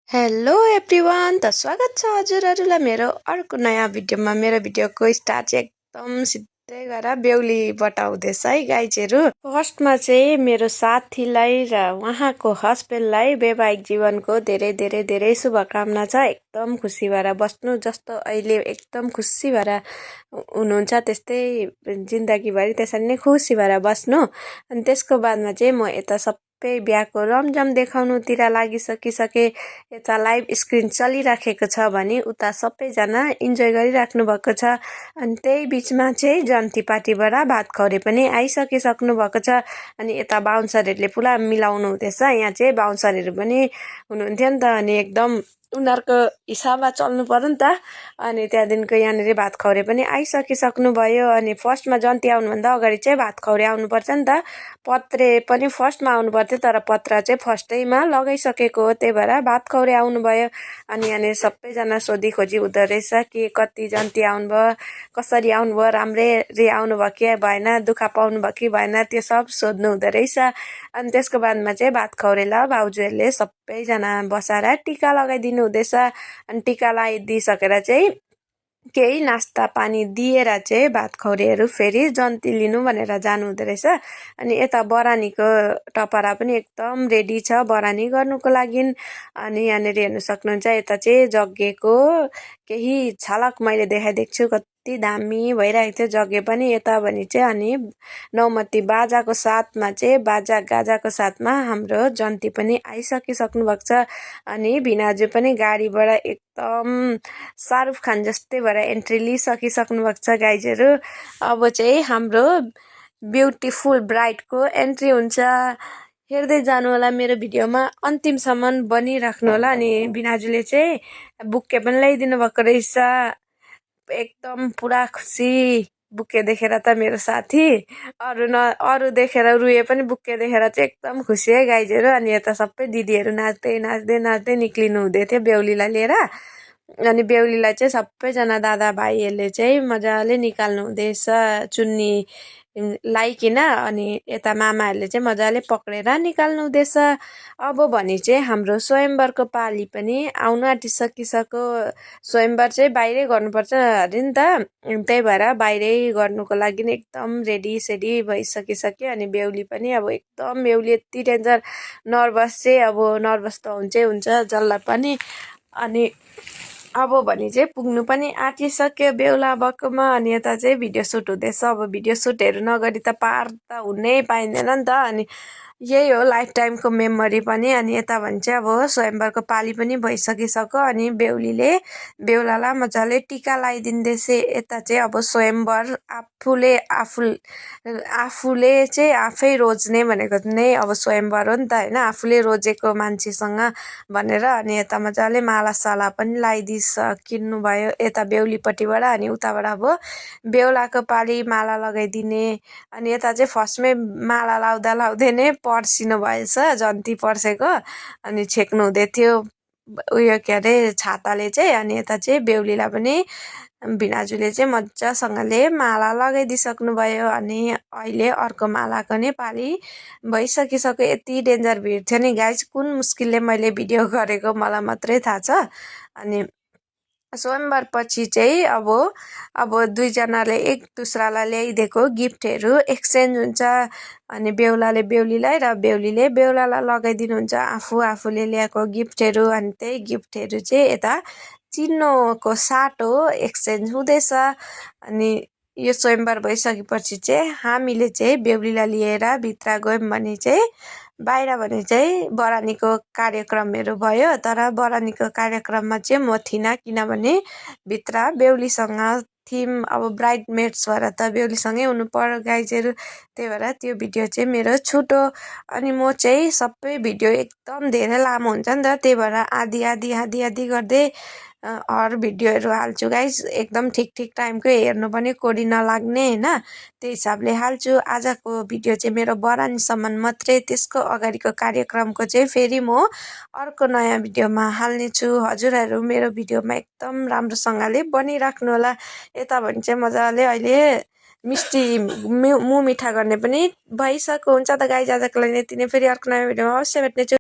Hello everyone त स्वागत छ हजुरहरूलाई मेरो अर्को नयाँ भिडियोमा। मेरो भिडियोको स्टार्ट चाहिँ एकदम सिधै गएर बेहुलीबाट हुँदैछ है गाइजहरू। फर्स्टमा चाहिँ मेरो साथीलाई र उहाँको हस्बेन्डलाई वैवाहिक जीवनको धेरै धेरै धेरै शुभकामना छ। एकदम खुसी भएर बस्नु, जस्तो अहिले एकदम खुसी भएर हुनुहुन्छ त्यस्तै जिन्दगीभरि त्यसरी नै खुसी भएर बस्नु। अनि त्यसको बादमा चाहिँ म यता सबै बिहाको रमझम देखाउनुतिर लागिसकिसके। यता लाइभ स्क्रिन चलिराखेको छ भने उता सबैजना इन्जोय गरिराख्नु भएको छ। अनि त्यही बिचमा चाहिँ जन्ती पार्टीबाट भात खौरे पनि आइसकिसक्नु भएको छ। अनि यता बााउन्सरहरूले पुरा मिलाउनु हुँदैछ। यहाँ चाहिँ बााउन्सरहरू पनि हुनुहुन्थ्यो नि त, अनि एकदम उनीहरूको हिसाबमा चल्नु पर्यो नि त। अनि त्यहाँदेखिको यहाँनिर भात खौरे पनि आइसकिसक्नु भयो। अनि फर्स्टमा जन्ती आउनुभन्दा अगाडि चाहिँ भात खौरे आउनुपर्छ नि त। पत्रे पनि फर्स्टमा आउनु पर्थ्यो, तर पत्र चाहिँ फर्स्टैमा लगाइसकेको हो, त्यही भएर भात खौरे आउनुभयो। अनि यहाँनिर सबैजना सोधी खोजी हुँदो रहेछ कि कति जन्ती आउनुभयो, कसरी आउनुभयो, राम्ररी आउनुभयो कि भएन, दुःख पाउनुभयो कि भएन, त्यो सब सोध्नु हुँदो रहेछ। अनि त्यसको बादमा चाहिँ भात खौरेलाई भाउजूहरूले सबैजना बसाएर टिका लगाइदिनु हुँदैछ। अनि टिका लगाइदिइसकेर चाहिँ केही नास्ता पानी दिएर चाहिँ भात खौरेहरू फेरि जन्ती लिनु भनेर जानु हुँदो रहेछ। अनि यता बरानीको टपरा पनि एकदम रेडी छ बरानी गर्नुको लागि। अनि यहाँनिर हेर्नु सक्नुहुन्छ, यता चाहिँ जग्गेको केही झलक मैले देखाइदिएको छु, कति दामी भइरहेको थियो जग्गे पनि यता भने चाहिँ। अनि नौमती बाजाको साथमा चाहिँ बाजा गाजाको साथमा हाम्रो जन्ती पनि आइसकिसक्नु भएको छ। अनि भिनाजु पनि गाडीबाट एकदम शाहरुख खान जस्तै भएर एन्ट्री लिइसकिसक्नु भएको छ गाइजहरू। अब चाहिँ हाम्रो ब्युटिफुल ब्राइडको एन्ट्री हुन्छ। हेर्दै जानु होला मेरो भिडियोमा, अन्तिमसम्म बनिराख्नु होला। अनि भिनाजुले चाहिँ बुक्के पनि ल्याइदिनु भएको रहेछ, एकदम पुरा खुसी बुक्के देखेर त मेरो साथी। अरू देखेर रुए पनि बुक्के देखेर चाहिँ एकदम खुसी है गाइजहरू। अनि यता सबै दिदीहरू नाच्दै नाच्दै नाच्दै निक्लिनु हुँदै थियो बेहुलीलाई लिएर। अनि बेहुलीलाई चाहिँ सबैजना दादाभाइहरूले चाहिँ मजाले निकाल्नु हुँदैछ चुन्नी लाइकन। अनि यता मामाहरूले चाहिँ मजाले पक्रेर निकाल्नु हुँदैछ। अब भने चाहिँ हाम्रो स्वयम्वरको पाली पनि आउन आँटिसकिसक्यो। स्वयम्वर चाहिँ बाहिरै गर्नुपर्छ अरे नि त, त्यही भएर बाहिरै गर्नुको लागि एकदम रेडी सेडी भइसकिसक्यो। अनि बेहुली पनि अब एकदम, बेहुली यति डेन्जर नर्भस चाहिँ, अब नर्भस त हुन्छै हुन्छ जसलाई पनि। अनि अब भने चाहिँ पुग्नु पनि आँटिसक्यो बेहुला भएकोमा। अनि यता चाहिँ भिडियो सुट हुँदैछ। अब भिडियो सुटहरू नगरी त पार त हुनै पाइँदैन नि त। अनि यही हो लाइफ टाइमको मेमोरी पनि। अनि यता भने चाहिँ अब स्वयम्वरको पाली पनि भइसकिसक्यो। अनि बेहुलीले बेहुलालाई मजाले टिका लगाइदिँदैछ। यता चाहिँ अब स्वयम्वर आफूले चाहिँ आफै रोज्ने भनेको नै अब स्वयम्वर हो नि त होइन, आफूले रोजेको मान्छेसँग भनेर। अनि यता मजाले मालासाला पनि लगाइदिइसकिनु भयो यता बेहुलीपट्टिबाट। अनि उताबाट अब बेहुलाको पाली माला लगाइदिने। अनि यता चाहिँ फर्स्टमै माला लाउँदा लाउँदै नै पर्सिनु भएछ, जन्ती पर्सेको। अनि छेक्नु हुँदै थियो उयो के अरे छाताले चाहिँ। अनि यता चाहिँ बेहुलीलाई पनि भिनाजुले चाहिँ मजासँगले माला लगाइदिइसक्नु भयो। अनि अहिले अर्को मालाको नै पाली भइसकिसक्यो। यति डेन्जर भिड थियो नि गाइज, कुन मुस्किलले मैले भिडियो गरेको मलाई मात्रै थाहा छ। अनि स्वयम्वर पछि चाहिँ अब दुईजनाले एक दुसरालाई ल्याइदिएको गिफ्टहरू एक्सचेन्ज हुन्छ। अनि बेहुलाले बेहुलीलाई र बेहुलीले बेहुलालाई लगाइदिनुहुन्छ आफूले ल्याएको गिफ्टहरू। अनि त्यही गिफ्टहरू चाहिँ यता चिन्नोको साटो एक्सचेन्ज हुँदैछ। अनि यो स्वयम्वर भइसकेपछि चाहिँ हामीले चाहिँ बेहुलीलाई लिएर भित्र गयौँ भने चाहिँ बाहिर भने चाहिँ बरानीको कार्यक्रमहरू भयो। तर बरानीको कार्यक्रममा चाहिँ म थिइनँ, किनभने भित्र बेहुलीसँग थिम अब ब्राइडमेड्स भएर त बेहुलीसँगै हुनु पर्यो गाइजहरू, त्यही भएर त्यो भिडियो चाहिँ मेरो छुटो। अनि म चाहिँ सबै भिडियो एकदम धेरै लामो हुन्छ नि त, त्यही भएर आधी आधी आधी आधी गर्दै हर भिडियोहरू हाल्छु गाइज। एकदम ठिक ठिक टाइमको हेर्नु पनि कोडी नलाग्ने होइन, त्यही हिसाबले हाल्छु। आजको भिडियो चाहिँ मेरो बरानीसम्म मात्रै, त्यसको अगाडिको कार्यक्रमको चाहिँ फेरि म अर्को नयाँ भिडियोमा हाल्नेछु। हजुरहरू मेरो भिडियोमा एकदम राम्रोसँगले बनिराख्नु होला। यता भने चाहिँ मजाले अहिले मिस्टी मुह मिठा गर्ने पनि भइसक्यो। हुन्छ त गाइज, आजको लागि यति नै। फेरि अर्को नयाँ भिडियोमा अवश्य भेट्नेछु।